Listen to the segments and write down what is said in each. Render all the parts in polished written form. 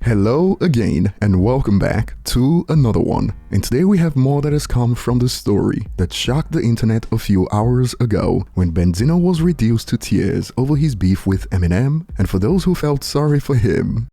Hello again and welcome back to another one. And today we have more that has come from the story that shocked the internet a few hours ago when Benzino was reduced to tears over his beef with Eminem, and for those who felt sorry for him,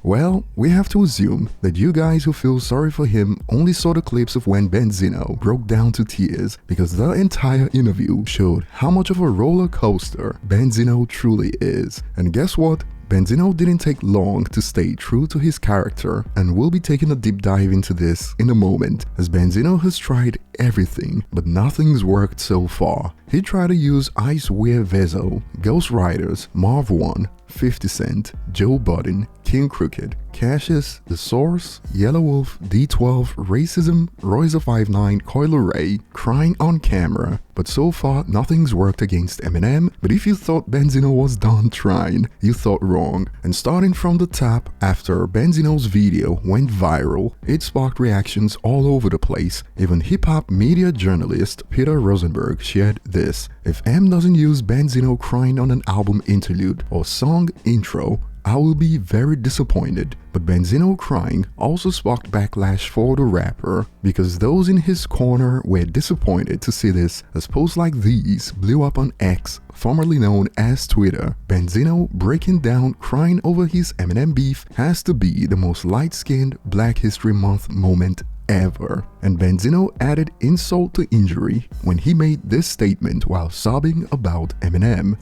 well, we have to assume that you guys who feel sorry for him only saw the clips of when Benzino broke down to tears, because the entire interview showed how much of a roller coaster Benzino truly is. And guess what? Benzino didn't take long to stay true to his character, and we'll be taking a deep dive into this in a moment, as Benzino has tried everything, but nothing's worked so far. He tried to use Ice Wear Vezo, Ghost Riders, Marv 1, 50 Cent, Joe Budden, King Crooked, Cassius, The Source, Yellow Wolf, D12, Racism, Royce of 5'9", Coil Ray, Crying on Camera, but so far nothing's worked against Eminem. But if you thought Benzino was done trying, you thought wrong. And starting from the top, after Benzino's video went viral, it sparked reactions all over the place. Even hip-hop media journalist Paul Rosenberg shared this: "If M doesn't use Benzino crying on an album interlude or song intro, I will be very disappointed." But Benzino crying also sparked backlash for the rapper, because those in his corner were disappointed to see this, as posts like these blew up on X, formerly known as Twitter. Benzino breaking down crying over his Eminem beef has to be the most light-skinned Black History Month moment ever. And Benzino added insult to injury when he made this statement while sobbing about Eminem.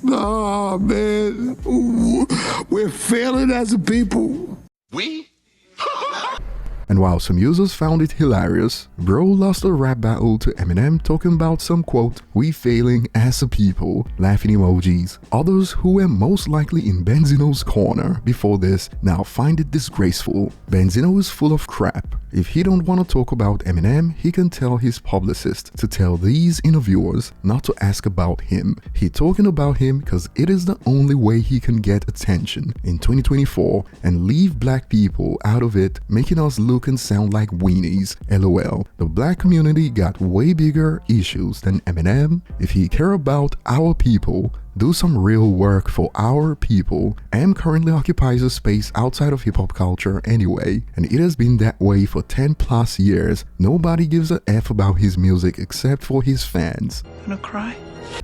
Nah, man, we're failing as a people. We? And while some users found it hilarious, bro lost a rap battle to Eminem talking about some quote, "we failing as a people," laughing emojis. Others who were most likely in Benzino's corner before this now find it disgraceful. Benzino is full of crap. If he don't want to talk about Eminem, he can tell his publicist to tell these interviewers not to ask about him. He talking about him because it is the only way he can get attention in 2024 and leave black people out of it, making us look and sound like weenies. LOL. The black community got way bigger issues than Eminem. If he care about our people, do some real work for our people. M currently occupies a space outside of hip-hop culture anyway, and it has been that way for 10 plus years. Nobody gives a F about his music except for his fans. Gonna cry?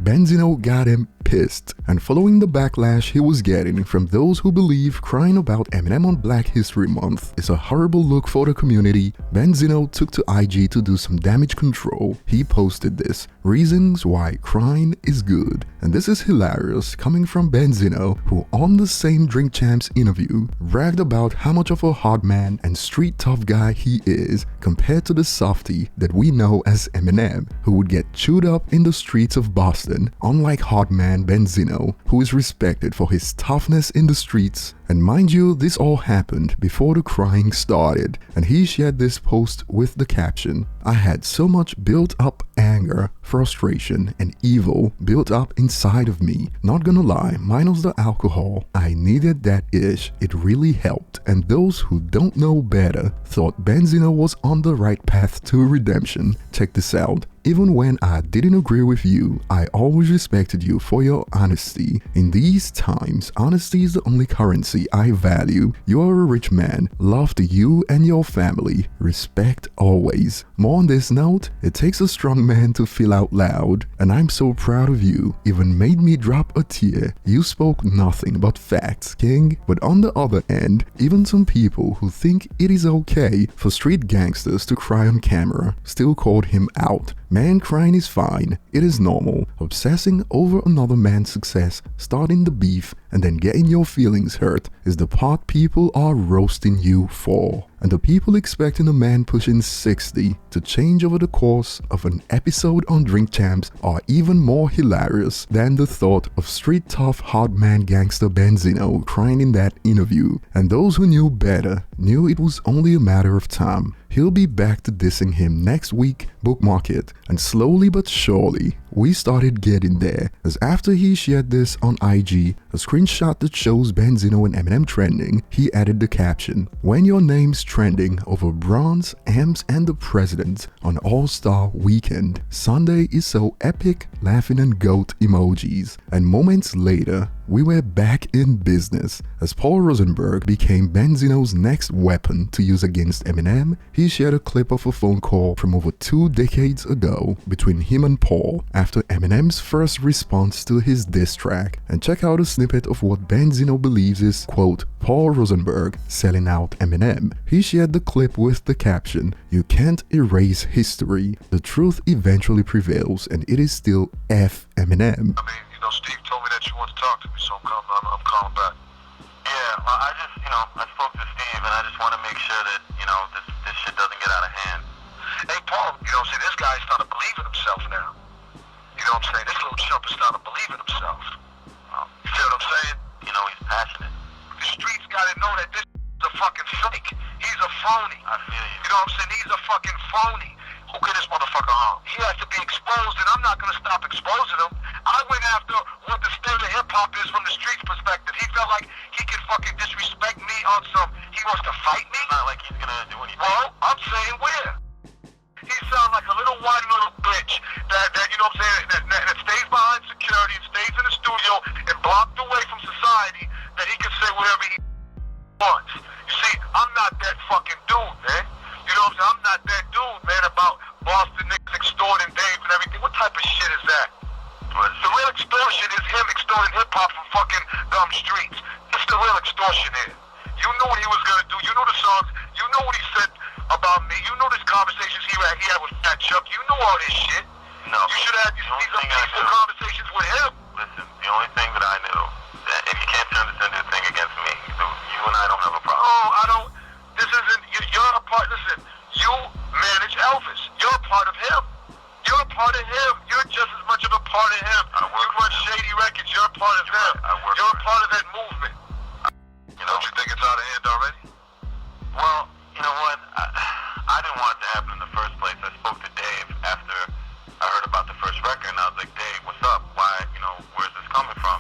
Benzino got him pissed, and following the backlash he was getting from those who believe crying about Eminem on Black History Month is a horrible look for the community, Benzino took to IG to do some damage control. He posted this: "Reasons why crying is good." And this is hilarious coming from Benzino, who on the same Drink Champs interview bragged about how much of a hard man and street tough guy he is compared to the softie that we know as Eminem, who would get chewed up in the streets of Boston, unlike hard man Benzino, who is respected for his toughness in the streets. And mind you, this all happened before the crying started, and he shared this post with the caption: "I had so much built up anger, frustration, and evil built up inside of me. Not gonna lie, minus the alcohol, I needed that ish. It really helped." And those who don't know better thought Benzino was on the right path to redemption. Check this out: "Even when I didn't agree with you, I always respected you for your honesty. In these times, honesty is the only currency I value. You are a rich man. Love to you and your family. Respect always." More on this note, it takes a strong man to feel out loud, and I'm so proud of you. Even made me drop a tear. You spoke nothing but facts, King. But on the other end, even some people who think it is okay for street gangsters to cry on camera still called him out. Man, crying is fine. It is normal. Obsessing over another man's success, starting the beef, and then getting your feelings hurt is the part people are roasting you for. And the people expecting a man pushing 60 to change over the course of an episode on Drink Champs are even more hilarious than the thought of street tough hard man gangster Benzino crying in that interview. And those who knew better knew it was only a matter of time. He'll be back to dissing him next week, bookmark it. And slowly but surely, we started getting there, as after he shared this on IG, a screenshot that shows Benzino and Eminem trending, he added the caption: "When your name's trending over Bronze, M's and the President on All-Star Weekend, Sunday is so epic," laughing and goat emojis. And moments later, we were back in business, as Paul Rosenberg became Benzino's next weapon to use against Eminem. He shared a clip of a phone call from over 2 decades ago between him and Paul after Eminem's first response to his diss track, and check out a snippet of what Benzino believes is, quote, Paul Rosenberg selling out Eminem. He shared the clip with the caption, "You can't erase history. The truth eventually prevails, and it is still F Eminem." I mean, you know, Steve told me that you want to talk to me, so I'm calling back. Yeah, well, I spoke to Steve, and I just want to make sure that, this shit doesn't get out of hand. Hey, Paul, see, this guy's starting to believe in himself now. You know what I'm saying? This little chump is starting to believe in himself. You see what I'm saying? He's passionate. The streets gotta know that this is a fucking fake. He's a phony. I feel you. You know what I'm saying? He's a fucking phony. Who get this motherfucker on? He has to be exposed, and I'm not gonna stop exposing him. I went after what the state of hip-hop is from the streets perspective. He felt like he can fucking disrespect me on some, he wants to fight me? It's not like he's gonna do anything. Well, I'm saying where? He sounds like a little white little bitch that you know what I'm saying, that stays behind security and stays in the studio and blocked away from society, that he can say whatever he wants. You see, I'm not that fucking dude, man. You know what I'm saying? I'm not that dude, man, about Boston niggas extorting Dave and everything. What type of shit is that? The real extortion is him extorting hip-hop from fucking dumb streets. It's the real extortion here. You knew what he was gonna do. You knew the songs. You knew what he said about me. You knew these conversations he had with Fat Chuck. You knew all this shit. No. You should have had these peaceful conversations with him. Listen, the only thing that I knew, that if you can't turn this into a thing against me, you and I don't have a problem. Oh, I don't. This isn't. You're a part. Listen, you manage Elvis. You're a part of him. You're a part of him. You're just as much of a part of him. You run Shady Records. You're a part of him. You're a part of that movement. Don't you think it's out of hand already? Well, you know what? I didn't want it to happen in the first place. I spoke to Dave after I heard about the first record, and I was like, Dave, what's up? Why, where's this coming from?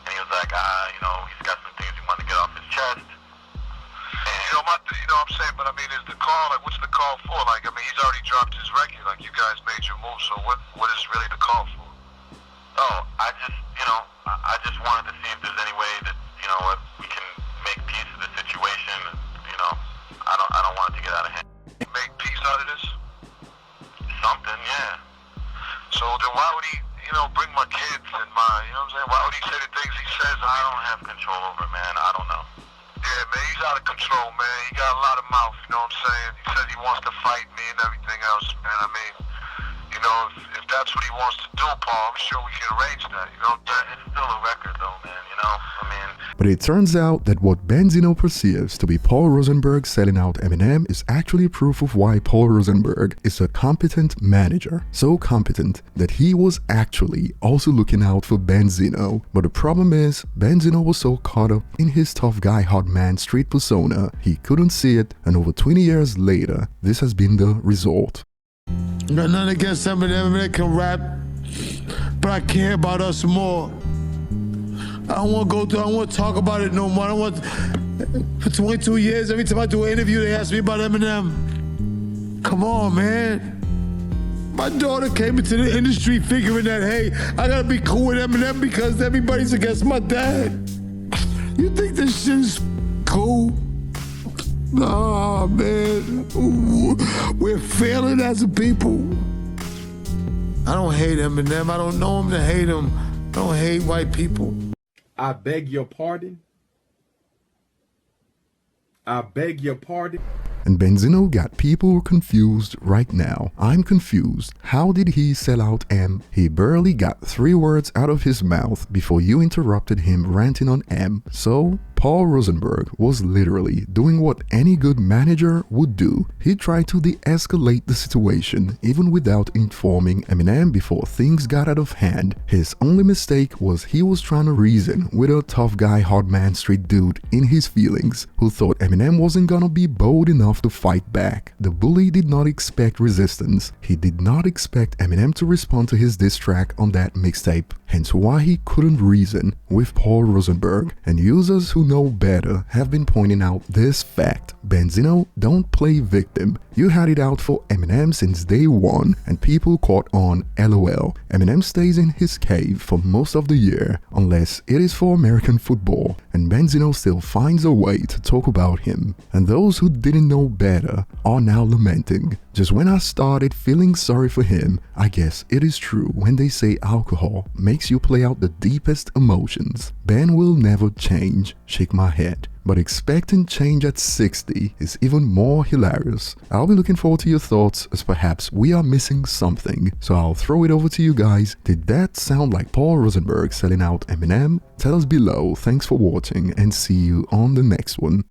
And he was like, he's got some things he wanted to get off his chest. And, you know what I'm saying? But I mean, is the call, like, what's the call for? Like, I mean, he's already dropped his record. Like, you guys made your move, so what is really the call for? Oh, I just wanted to see if there's any way that, we can make peace of the situation. I don't want it to get out of hand. Make peace out of this? Something, yeah. So then why would he, bring my kids and you know what I'm saying? Why would he say the things he says? I don't have control over it, man. I don't know. Yeah, man, he's out of control, man. He got a lot of mouth, you know what I'm saying? He says he wants to fight me and everything else, man. I mean, if that's what he wants to do, Paul, I'm sure we can arrange that, you know what I'm saying? It's still a record, though, man, But it turns out that what Benzino perceives to be Paul Rosenberg selling out Eminem is actually proof of why Paul Rosenberg is a competent manager. So competent that he was actually also looking out for Benzino. But the problem is, Benzino was so caught up in his tough guy hard man street persona, he couldn't see it, and over 20 years later, this has been the result. Got nothing against Eminem that can rap, but I care about us more. I don't want to go through, I don't want to talk about it no more. I don't want, for 22 years, every time I do an interview, they ask me about Eminem. Come on, man. My daughter came into the industry figuring that, hey, I gotta be cool with Eminem because everybody's against my dad. You think this shit is cool? Nah, man. We're failing as a people. I don't hate Eminem. I don't know him to hate him. I don't hate white people. I beg your pardon. I beg your pardon. And Benzino got people confused right now. I'm confused. How did he sell out M? He barely got 3 words out of his mouth before you interrupted him ranting on M. So, Paul Rosenberg was literally doing what any good manager would do. He tried to de-escalate the situation even without informing Eminem before things got out of hand. His only mistake was he was trying to reason with a tough guy hard man street dude in his feelings who thought Eminem wasn't gonna be bold enough to fight back. The bully did not expect resistance. He did not expect Eminem to respond to his diss track on that mixtape, hence why he couldn't reason with Paul Rosenberg. And users who know better have been pointing out this fact. Benzino don't play victim. You had it out for Eminem since day one, and people caught on. LOL. Eminem stays in his cave for most of the year, unless it is for American football, and Benzino still finds a way to talk about him. And those who didn't know better are now lamenting. Just when I started feeling sorry for him, I guess it is true when they say alcohol makes you play out the deepest emotions. Ben will never change. Shake my head. But expecting change at 60 is even more hilarious. I'll be looking forward to your thoughts, as perhaps we are missing something. So I'll throw it over to you guys. Did that sound like Paul Rosenberg selling out Eminem? Tell us below. Thanks for watching and see you on the next one.